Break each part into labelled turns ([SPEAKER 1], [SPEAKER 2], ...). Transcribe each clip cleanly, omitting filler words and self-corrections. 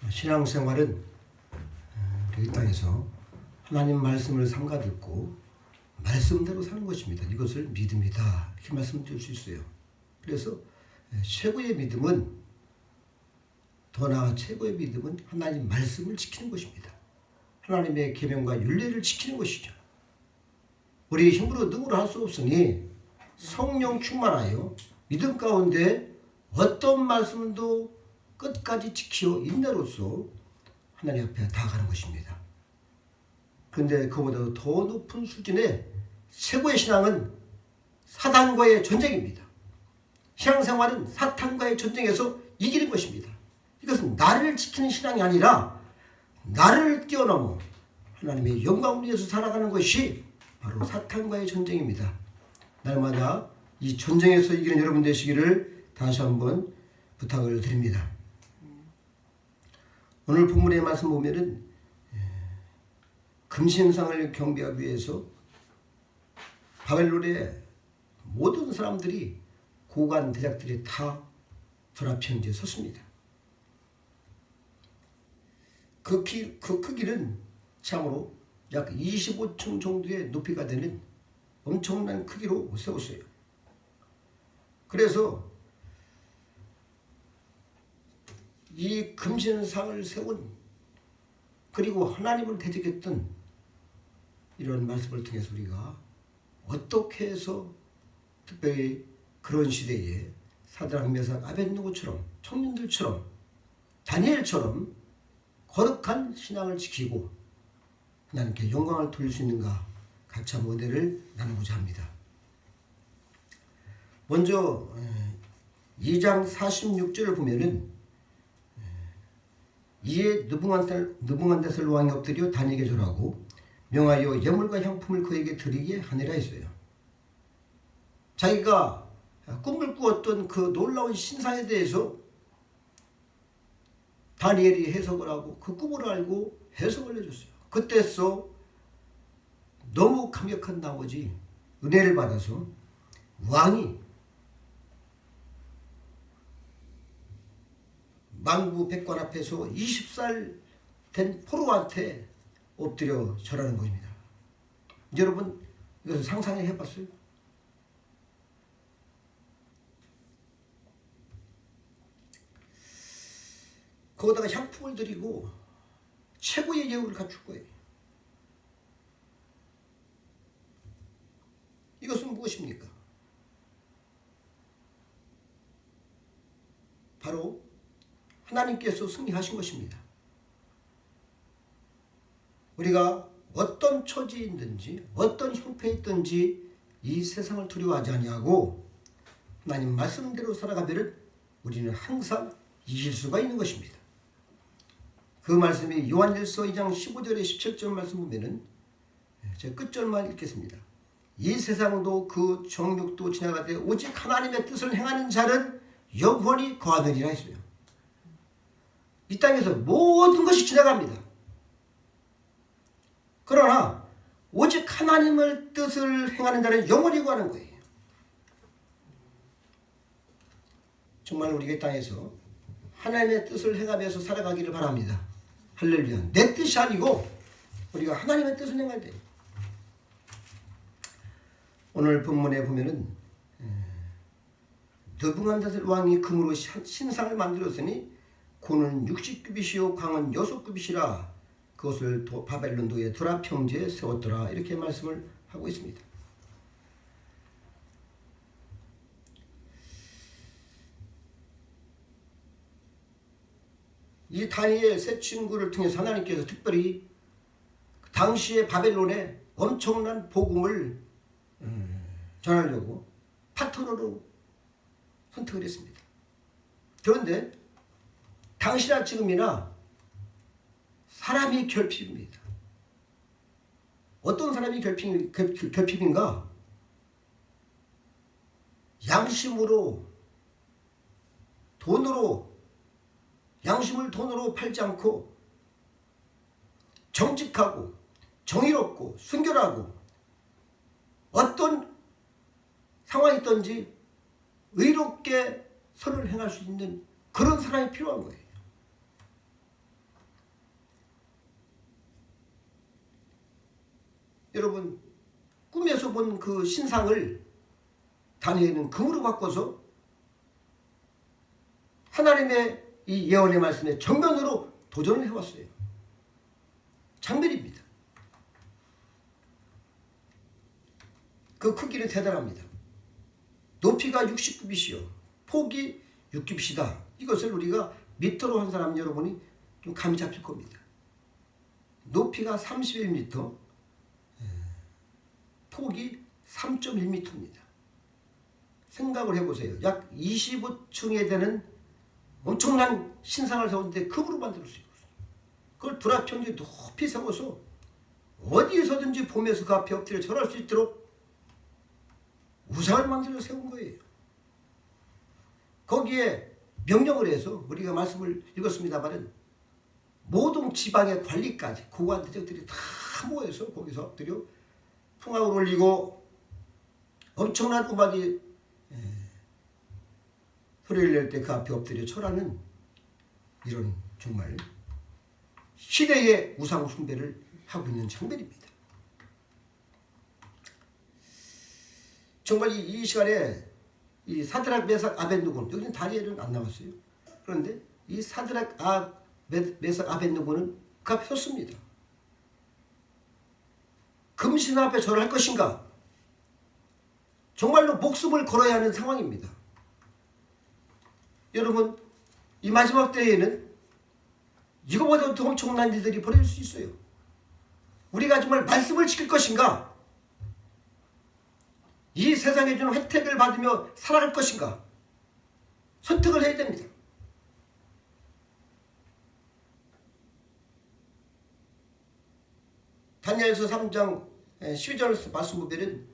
[SPEAKER 1] 신앙생활은 우리 이 땅에서 하나님 말씀을 삼가 듣고 말씀대로 사는 것입니다. 이것을 믿음이다 이렇게 말씀드릴 수 있어요. 그래서 최고의 믿음은 더 나아 최고의 믿음은 하나님 말씀을 지키는 것입니다. 하나님의 계명과 율례를 지키는 것이죠. 우리 힘으로 능으로 할 수 없으니 성령 충만하여 믿음 가운데 어떤 말씀도 끝까지 지키어 인내로써 하나님 앞에 다가가는 것입니다. 그런데 그보다 더 높은 수준의 최고의 신앙은 사단과의 전쟁입니다. 신앙생활은 사탄과의 전쟁에서 이기는 것입니다. 이것은 나를 지키는 신앙이 아니라 나를 뛰어넘어 하나님의 영광을 위해서 살아가는 것이 바로 사탄과의 전쟁입니다. 날마다 이 전쟁에서 이기는 여러분 되시기를 다시 한번 부탁을 드립니다. 오늘 본문의 말씀 보면은 금신상을 경배하기 위해서 바벨론의 모든 사람들이 고관 대작들이 다 드랍평지에 섰습니다. 그 크기는 참으로 약 25층 정도의 높이가 되는 엄청난 크기로 세웠어요. 그래서 이 금신상을 세운 그리고 하나님을 대적했던 이런 말씀을 통해서 우리가 어떻게 해서 특별히 그런 시대에 사드락 메삭 아벳느고처럼 청년들처럼 다니엘처럼 거룩한 신앙을 지키고 하나님께 영광을 돌릴 수 있는가 같이 한번 은혜를 나누고자 합니다. 먼저 2장 46절을 보면은 이에 느부갓네살 왕이 엎드려 다니엘에게 절하고 명하여 예물과 향품을 그에게 드리게 하니라 했어요. 자기가 꿈을 꾸었던 그 놀라운 신상에 대해서 다니엘이 해석을 하고 그 꿈을 알고 해석을 해줬어요. 그때서 너무 감격한 나머지 은혜를 받아서 왕이 만부 백관 앞에서 20살 된 포로한테 엎드려 절하는 것입니다. 여러분 이것을 상상해 해봤어요? 거기다가 향품을 드리고 최고의 예우를 갖출 거예요. 이것은 무엇입니까? 바로 하나님께서 승리하신 것입니다. 우리가 어떤 처지에 있든지 어떤 형편에 있든지 이 세상을 두려워하지 아니하고 하나님 말씀대로 살아가면 우리는 항상 이길 수가 있는 것입니다. 그 말씀이 요한일서 2장 15절에 17절 말씀 보면은 제가 끝절만 읽겠습니다. 이 세상도 그 정욕도 지나가되 오직 하나님의 뜻을 행하는 자는 영원히 거하느니라 했어요. 이 땅에서 모든 것이 지나갑니다. 그러나 오직 하나님의 뜻을 행하는 자는 영원히 거하는 거예요. 정말 우리가 이 땅에서 하나님의 뜻을 행하면서 살아가기를 바랍니다. 할렐루야. 내 뜻이 아니고 우리가 하나님의 뜻을 행해야 돼요. 오늘 본문에 보면은 느부갓네살 왕이 금으로 신상을 만들었으니 고는 60규빗이요 강은 6규빗이라 그것을 바벨론도의 드라 평지에 세웠더라 이렇게 말씀을 하고 있습니다. 이 다니엘 세 친구를 통해서 하나님께서 특별히 당시의 바벨론에 엄청난 복음을 전하려고 파트너로 선택을 했습니다. 그런데 당시나 지금이나 사람이 결핍입니다. 어떤 사람이 결핍인가? 양심으로 양심을 돈으로 팔지 않고 정직하고 정의롭고 순결하고 어떤 상황이 있든지 의롭게 선을 행할 수 있는 그런 사람이 필요한 거예요. 여러분 꿈에서 본 그 신상을 다니엘은 금으로 바꿔서 하나님의 이 예언의 말씀에 정면으로 도전을 해왔어요. 장면입니다. 그 크기는 대단합니다. 높이가 60규빗이요. 폭이 6규빗이다. 이것을 우리가 미터로 한 사람 여러분이 좀 감이 잡힐 겁니다. 높이가 31m, 폭이 3.1m입니다. 생각을 해보세요. 약 25층에 되는 엄청난 신상을 세웠는데 금으로 만들 수 있어요. 그걸 두라평지 높이 세워서 어디에서든지 보면서 그 앞에 엎드려 절할 수 있도록 우상을 만들어 세운 거예요. 거기에 명령을 해서 우리가 말씀을 읽었습니다마는 모든 지방의 관리까지 고관 대적들이 다 모여서 거기서 엎드려 풍악을 올리고 엄청난 음악이 소리를 낼 때 그 앞에 엎드려 절하는 이런 정말 시대의 우상 숭배를 하고 있는 장면입니다. 정말 이 시간에 이 사드락 메삭 아벳느고는 여기는 다니엘은 안 나왔어요. 그런데 이 사드락 메삭 아벳느고는 그 앞에 섰습니다. 금신 앞에 절할 것인가? 정말로 목숨을 걸어야 하는 상황입니다. 여러분 이 마지막 때에는 이거보다 더 엄청난 일들이 벌어질 수 있어요. 우리가 정말 말씀을 지킬 것인가? 이 세상에 주는 혜택을 받으며 살아갈 것인가? 선택을 해야 됩니다. 다니엘서 3장 12절 말씀 보면은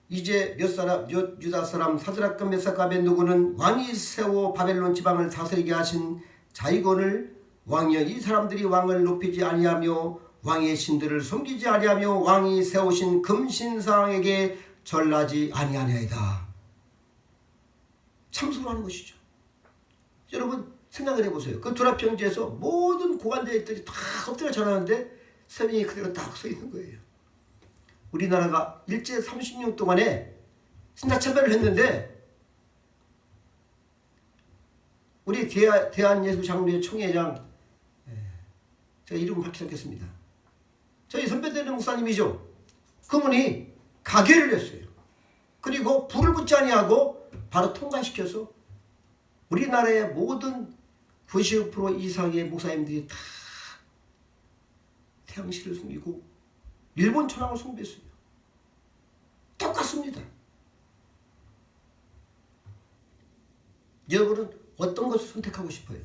[SPEAKER 1] 이제 몇 유다 사람 사드락과 메삭과 아벳느고는 왕이 세워 바벨론 지방을 다스리게 하신 자이곤을 왕이여 이 사람들이 왕을 높이지 아니하며 왕의 신들을 섬기지 아니하며 왕이 세우신 금신상에게 절하지 아니하나이다. 참소를 하는 것이죠. 여러분 생각을 해보세요. 그 두라평지에서 모든 고관대들이 다 엎드려 절하는데 세 명이 그대로 딱 서 있는 거예요. 우리나라가 일제 30년 동안에 신사참배를 했는데 우리 대한예수장로회 총회장 제가 이름을 밝히지 않겠습니다. 저희 선배되는 목사님이죠. 그분이 가계를 했어요. 그리고 불을 붙지 아니하고 바로 통과시켜서 우리나라의 모든 90% 이상의 목사님들이 다 태양신을 숨기고 일본 천황을 숭배했어요. 똑같습니다. 여러분은 어떤 것을 선택하고 싶어요?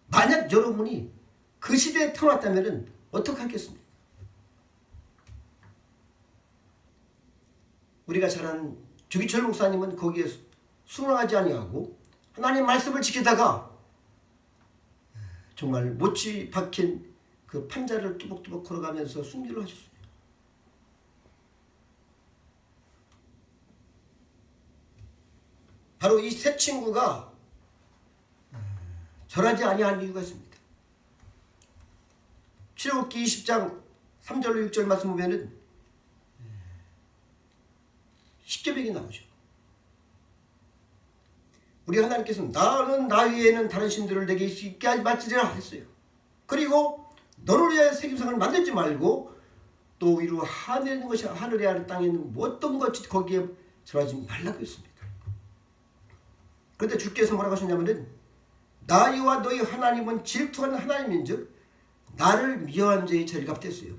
[SPEAKER 1] 만약 여러분이 그 시대에 태어났다면 어떻게 하겠습니까? 우리가 잘 아는 주기철 목사님은 거기에 순응하지 아니하고 하나님 말씀을 지키다가 정말 못이 박힌 그 판자를 뚜벅뚜벅 걸어가면서 순교를 하셨어요. 바로 이 세 친구가 절하지 아니한 이유가 있습니다. 출애굽기 20장 3절로 6절 말씀 보면은 십계명이 나오죠. 우리 하나님께서는 나는 나 외에는 다른 신들을 내게 있게 하지 말지니라 했어요. 그리고 너를 위하여 새김상을 만들지 말고 또 위로 하늘에 있는 것이 하늘에 아래 땅에 있는 어떤 것이 거기에 절하지 말라고 했습니다. 그런데 주께서 뭐라고 하셨냐면은 나와 너희 하나님은 질투하는 하나님인즉 나를 미워한 자의 죄를 갚겠어요.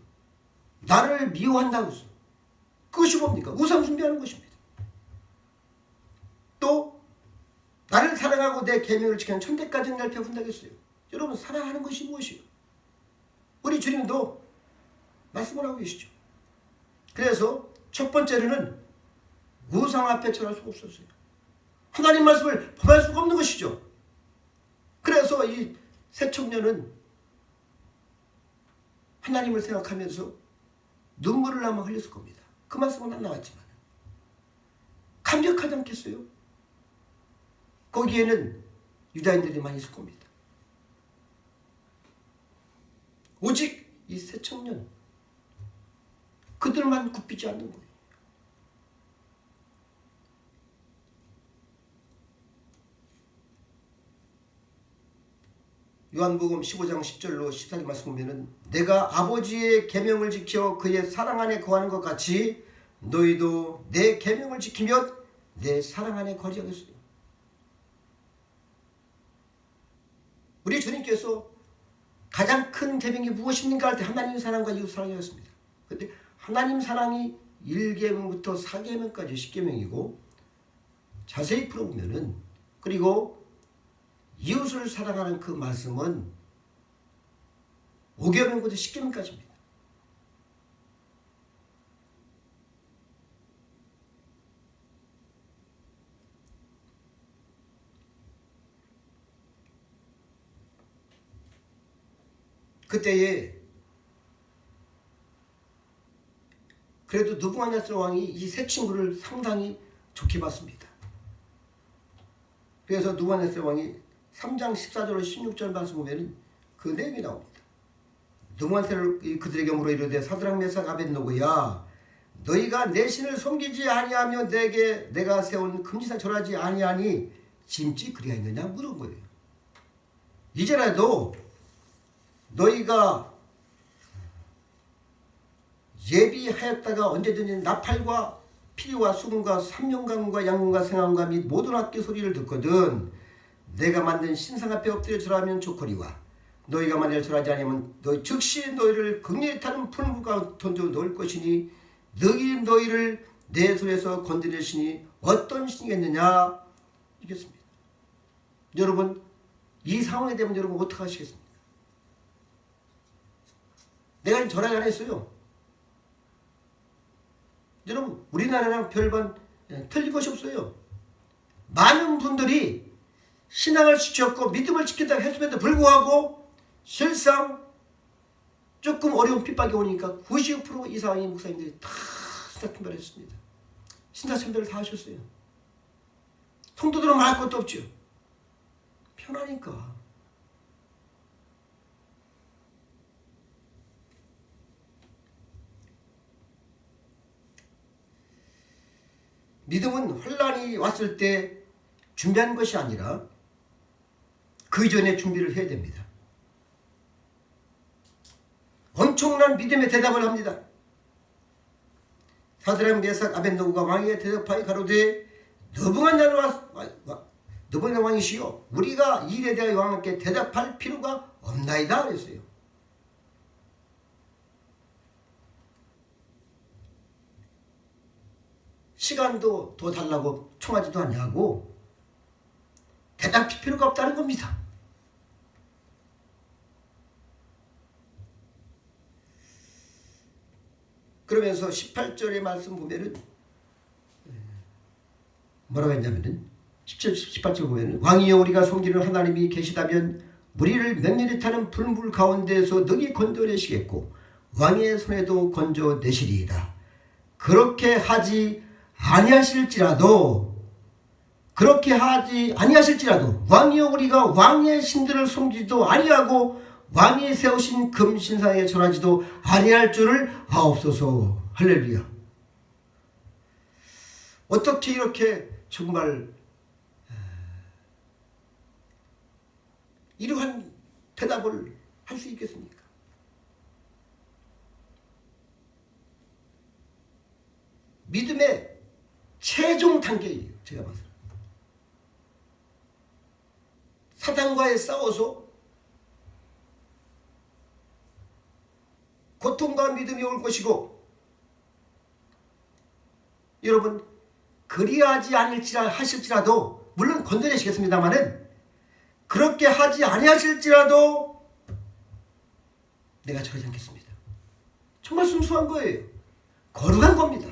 [SPEAKER 1] 나를 미워한다고 했어요. 그것이 뭡니까? 우상 숭배하는 것입니다. 또 나를 사랑하고 내 계명을 지키는 천대까지 날 베푼다고 했어요. 여러분 사랑하는 것이 무엇이에요? 우리 주님도 말씀을 하고 계시죠. 그래서 첫 번째로는 우상 앞에 절할 수가 없었어요. 하나님 말씀을 범할 수가 없는 것이죠. 그래서 이 새 청년은 하나님을 생각하면서 눈물을 아마 흘렸을 겁니다. 그 말씀은 안 나왔지만 감격하지 않겠어요? 거기에는 유다인들이 많이 있을 겁니다. 오직 이 청년 그들만 굽히지 않는 거예요. 요한복음 15장 10절로 14절 말씀 보면은 내가 아버지의 계명을 지켜 그의 사랑 안에 거하는 것 같이 너희도 내 계명을 지키면 내 사랑 안에 거하지 하겠어요. 우리 주님께서 가장 큰 계명이 무엇입니까 할 때 하나님 사랑과 이웃 사랑이었습니다. 그런데 하나님 사랑이 1계명부터 4계명까지 10계명이고 자세히 풀어보면은 그리고 이웃을 사랑하는 그 말씀은 5계명부터 10계명까지입니다. 그때에 그래도 느부갓네살 왕이 이 세 친구를 상당히 좋게 봤습니다. 그래서 느부갓네살 왕이 3장 14절로 16절 말씀 보면 그 내용이 나옵니다. 느부갓네살이 그들에게 물어 이르되 사드락 메삭 아벳느고야 너희가 내 신을 섬기지 아니하며 내가 세운 금지상 절하지 아니하니 짐지 그리하였느냐 물은 거예요. 이제라도 너희가 예비하였다가 언제든지 나팔과 피리와 수금과 삼룡강과 양문과 생황과 및 모든 악기 소리를 듣거든 내가 만든 신상 앞에 엎드려 절하면 좋거니와 너희가 만일 절하지 않으면 너희 즉시 너희를 극렬히 타는 풀무가 던져 넣을 것이니 너희를 내 손에서 건드릴 신이 어떤 신이겠느냐 이겠습니다. 여러분 이 상황에 되면 여러분 어떻게 하시겠습니까? 내가 지금 절하지 않았어요. 여러분 우리나라랑 별반 틀릴 것이 없어요. 많은 분들이 신앙을 지켰고 믿음을 지킨다고 했음에도 불구하고 실상 조금 어려운 핍박이 오니까 90% 이상의 목사님들이 다 신사참배를 했습니다. 신사참배를 다 하셨어요. 성도들은 말할 것도 없죠. 편하니까. 믿음은 혼란이 왔을 때 준비한 것이 아니라 그 이전에 준비를 해야 됩니다. 엄청난 믿음의 대답을 합니다. 사드락 메삭 아벳느고가 왕에게 대답하여 가로되 느부갓네살 왕이시여 우리가 이 일에 대하여 왕께 대답할 필요가 없나이다 그랬어요. 시간도 더 달라고 청하지도 않냐고 대답할 필요가 없다는 겁니다. 그러면서 18절의 말씀 보면은 뭐라고 했냐면은 18절 보면은 왕이여 우리가 섬기는 하나님이 계시다면 우리를 맹렬히 타는 불물 가운데에서 능히 건져내시겠고 왕의 손에도 건져내시리이다. 그렇게 하지 아니하실지라도 왕이여 우리가 왕의 신들을 섬기지도 아니하고 왕이 세우신 금신상에 절하지도 아니할 줄을 아옵소서. 할렐루야. 어떻게 이렇게 정말 이러한 대답을 할 수 있겠습니까? 믿음의 최종 단계예요. 제가 봐서 사단과의 싸워서 고통과 믿음이 올 것이고 여러분 그리하지 하실지라도 물론 건져내시겠습니다마는 그렇게 하지 아니하실지라도 내가 절하지 않겠습니다. 정말 순수한 거예요. 거룩한 겁니다.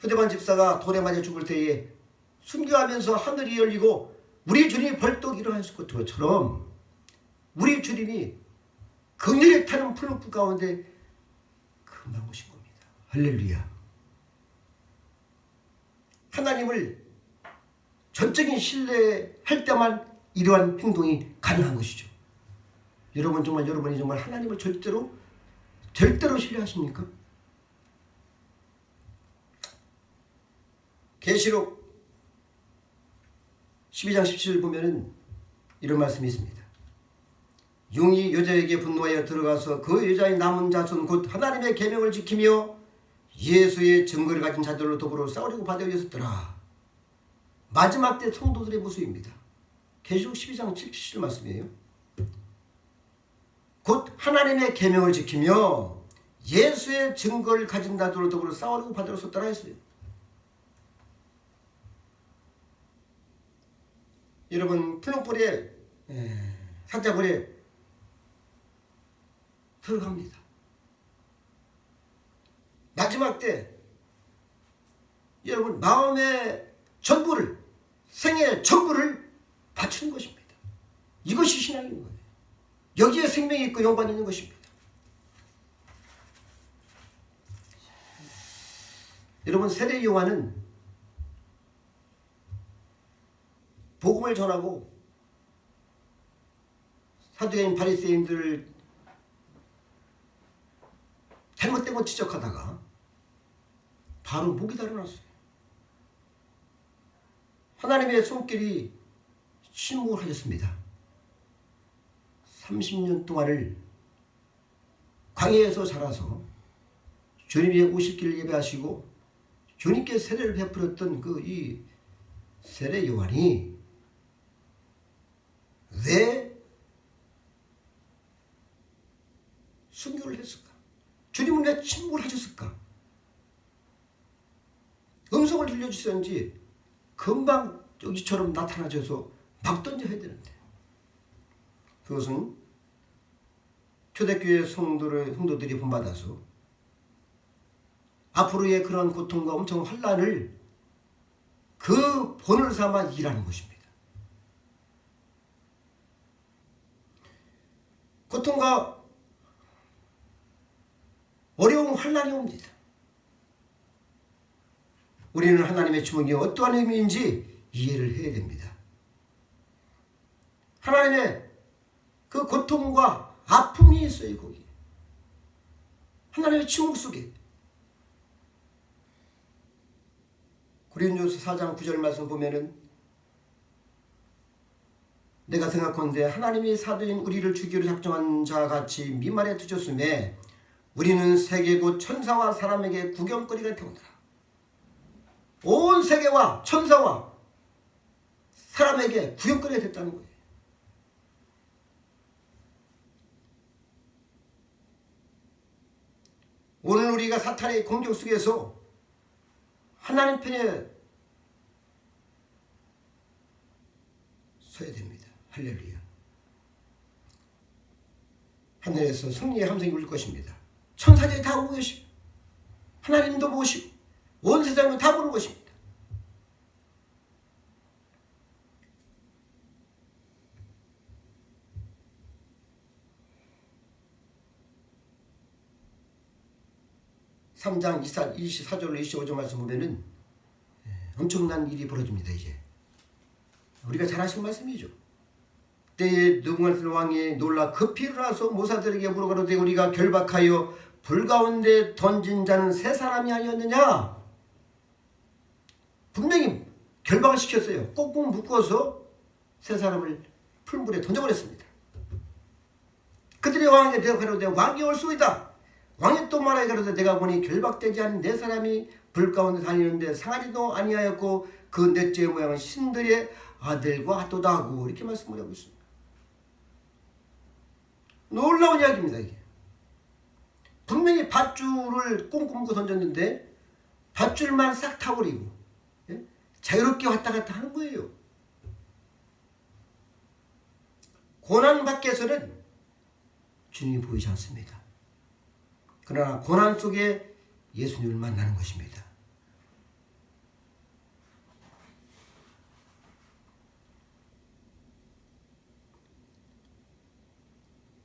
[SPEAKER 1] 후대반 집사가 돌에 맞아 죽을 때에 순교하면서 하늘이 열리고 우리 주님이 벌떡 일어나실 것처럼 우리 주님이 긍휼히 타는 풀무불 가운데 금방 오신 겁니다. 할렐루야. 하나님을 전적인 신뢰할 때만 이러한 행동이 가능한 것이죠. 여러분 정말 여러분이 정말 하나님을 절대로 신뢰하십니까? 계시록 12장 17절 보면은 이런 말씀이 있습니다. 용이 여자에게 분노하여 들어가서 그 여자의 남은 자손 곧 하나님의 계명을 지키며 예수의 증거를 가진 자들로 더불어 싸우려고 바다에 있었더라. 마지막 때 성도들의 모습입니다. 계시록 12장 17절 말씀이에요. 곧 하나님의 계명을 지키며 예수의 증거를 가진 자들로 더불어 싸우려고 바다에 섰더라 했어요. 여러분 풀렁불에 사자굴에 들어갑니다. 마지막 때 여러분 마음의 전부를 생애의 전부를 바치는 것입니다. 이것이 신앙인 거예요. 여기에 생명이 있고 영광이 있는 것입니다. 여러분 세례 요한은 복음을 전하고 사두개인 바리새인들을 잘못된 거 지적하다가 바로 목이 달아났어요. 하나님의 손길이 침묵을 하셨습니다. 30년 동안을 광야에서 자라서 주님의 오실 예배하시고 주님께 세례를 베풀었던 이 세례 요한이 왜 순교를 했을까? 주님은 왜 침묵을 하셨을까? 음성을 들려주셨는지 금방 여기처럼 나타나셔서 막 던져야 되는데 그것은 초대교회 성도들이 본받아서 앞으로의 그런 고통과 엄청 환난을 그 본을 삼아 일하는 것입니다. 고통과 어려운 환난이 옵니다. 우리는 하나님의 주목이 어떠한 의미인지 이해를 해야 됩니다. 하나님의 그 고통과 아픔이 있어요. 거기 하나님의 주목 속에 고린도서 4장 9절 말씀 보면은 내가 생각컨대 하나님이 사도인 우리를 죽이려 작정한 자 같이 미말에 두셨음에 우리는 세계 곧 천사와 사람에게 구경거리가 되오더라. 온 세계와 천사와 사람에게 구경거리가 됐다는 거예요. 오늘 우리가 사탄의 공격 속에서 하나님 편에 서야 됩니다. 할렐루야. 하늘에서 승리의 함성이 울릴 것입니다. 천사들이 다 보고 계시고 하나님도 보시고 온 세상을 다 보는 것입니다. (3장) 24절로 25절 말씀 보면은 엄청난 일이 벌어집니다. 이제 우리가 잘 아시는 말씀이죠. 때에 누군가 왕이 놀라 급히 일어나서 모사들에게 물어가로되 우리가 결박하여 불 가운데 던진 자는 세 사람이 아니었느냐. 분명히 결박을 시켰어요. 꼭꼭 묶어서 세 사람을 풀물에 던져버렸습니다. 그들의 왕에게 대답하려되 왕이 올소이다. 왕이 또 말하여 가로되 내가 보니 결박되지 않은 네 사람이 불 가운데 다니는데 상하지도 아니하였고 그 넷째 모양은 신들의 아들과 같도다 하고 이렇게 말씀을 하고 있습니다. 놀라운 이야기입니다. 이게 분명히 밧줄을 꽁꽁 묶어 던졌는데 밧줄만 싹 타버리고 자유롭게 왔다 갔다 하는 거예요. 고난 밖에서는 주님이 보이지 않습니다. 그러나 고난 속에 예수님을 만나는 것입니다.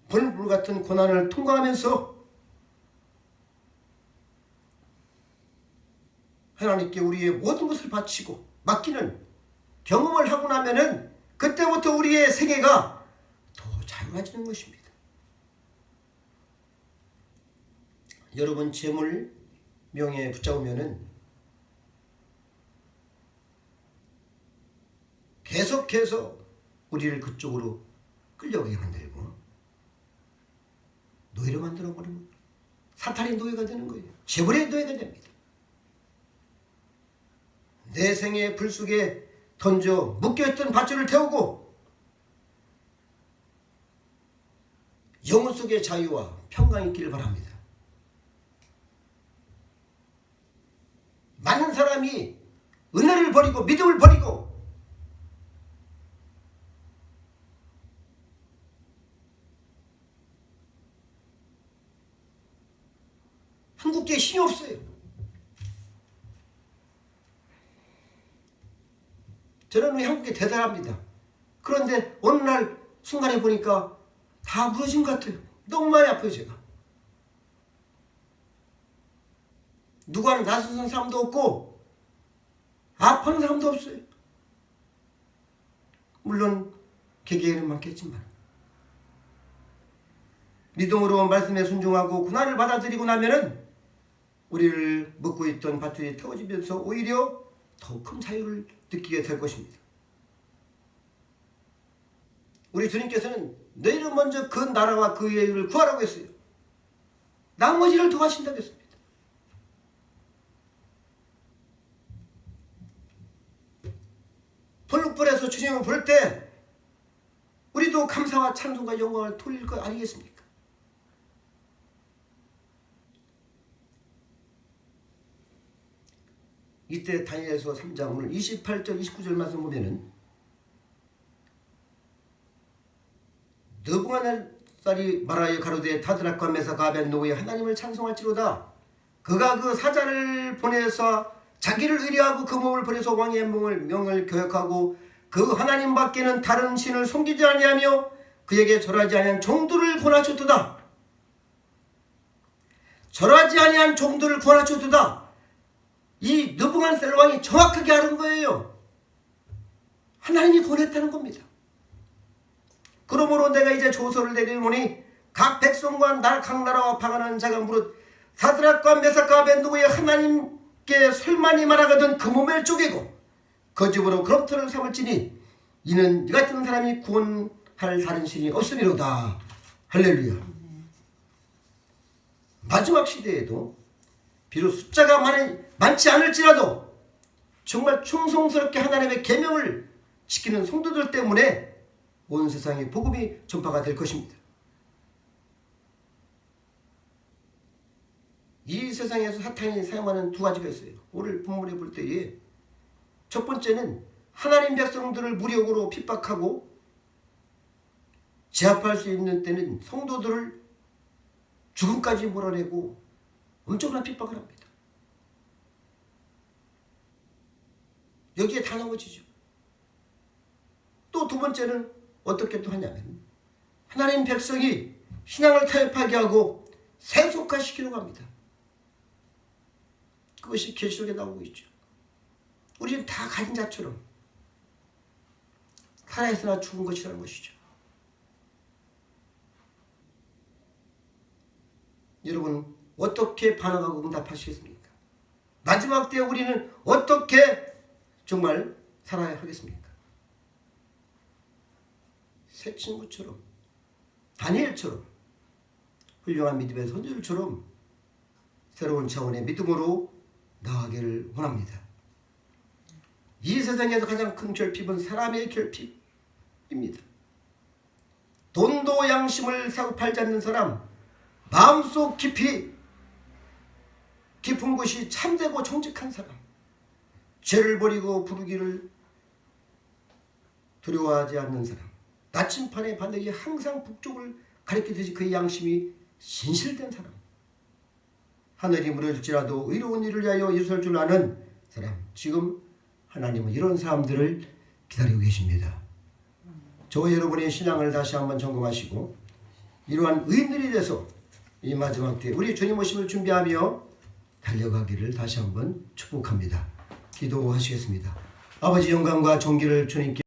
[SPEAKER 1] 벌불 같은 고난을 통과하면서 하나님께 우리의 모든 것을 바치고 맡기는 경험을 하고 나면은 그때부터 우리의 세계가 더 자유해지는 것입니다. 여러분 재물, 명예에 붙잡으면은 계속해서 우리를 그쪽으로 끌려가게 만들고 노예로 만들어버리는 거예요. 사탄의 노예가 되는 거예요. 재물의 노예가 됩니다. 내 생의 불 속에 던져 묶여있던 밧줄을 태우고 영혼 속의 자유와 평강이 있기를 바랍니다. 많은 사람이 은혜를 버리고 믿음을 버리고 한국교회에 힘이 없어요. 저는 우리 한국에 대단합니다. 그런데 어느 날 순간에 보니까 다 무너진 것 같아요. 너무 많이 아파요 제가. 누구하는 나서는 사람도 없고 아파하는 사람도 없어요. 물론 개개인은 많겠지만 믿음으로 말씀에 순종하고 고난을 받아들이고 나면은 우리를 묶고 있던 밧줄이 태워지면서 오히려 더 큰 자유를 느끼게 될 것입니다. 우리 주님께서는 너희는 먼저 그 나라와 그 의를 구하라고 했어요. 나머지를 도와신다고 했습니다. 불불에서 주님을 볼 때 우리도 감사와 찬송과 영광을 돌릴 것 아니겠습니까? 이때 다니엘서 3장 오늘 28절 29절 말씀 보면은 느부갓네살이 말하여 가로되 다드락과 메삭과 아벳노고의 하나님을 찬송할지로다. 그가 그 사자를 보내서 자기를 의뢰하고 그 몸을 버려서 왕의 명을 교역하고 그 하나님 밖에는 다른 신을 섬기지 아니하며 그에게 절하지 아니한 종들을 권하셨도다. 절하지 아니한 종들을 권하셨도다. 이 느부갓네살 왕이 정확하게 아는 거예요. 하나님이 권했다는 겁니다. 그러므로 내가 이제 조서를 내리노니 각 백성과 각 나라와 방언하는 자가 무릇 사드락과 메삭과 아벳노고의 하나님께 설만이 말하거든 그 몸을 쪼개고 그 집으로 그럼터를 삼을지니 이는 이 같은 사람이 구원할 다른 신이 없으리로다. 할렐루야. 마지막 시대에도 비록 숫자가 많지 않을지라도 정말 충성스럽게 하나님의 계명을 지키는 성도들 때문에 온 세상에 복음이 전파가 될 것입니다. 이 세상에서 사탄이 사용하는 두 가지가 있어요. 오늘 본문에 볼 때에 첫 번째는 하나님 백성들을 무력으로 핍박하고 제압할 수 있는 때는 성도들을 죽음까지 몰아내고 엄청난 핍박을 합니다. 여기에 다 넘어지죠. 또 두 번째는 어떻게 또 하냐면 하나님 백성이 신앙을 타협하게 하고 세속화시키려고 합니다. 그것이 계시록에 나오고 있죠. 우리는 다 가진 자처럼 살아있으나 죽은 것이라는 것이죠. 여러분 어떻게 반응하고 응답하시겠습니까? 마지막 때에 우리는 어떻게 정말 살아야 하겠습니까? 새 친구처럼 다니엘처럼 훌륭한 믿음의 선조들처럼 새로운 차원의 믿음으로 나아가기를 원합니다. 이 세상에서 가장 큰 결핍은 사람의 결핍입니다. 돈도 양심을 사고 팔지 않는 사람, 마음속 깊은 곳이 참되고 정직한 사람, 죄를 버리고 부르기를 두려워하지 않는 사람, 나침판의 바늘이 항상 북쪽을 가리키듯이 그의 양심이 신실된 사람, 하늘이 무너질지라도 의로운 일을 위하여 일설 줄 아는 사람. 지금 하나님은 이런 사람들을 기다리고 계십니다. 저와 여러분의 신앙을 다시 한번 점검하시고 이러한 의인들이 돼서 이 마지막 때에 우리 주님 오심을 준비하며 달려가기를 다시 한번 축복합니다. 기도하시겠습니다. 아버지 영광과 존귀를 주님께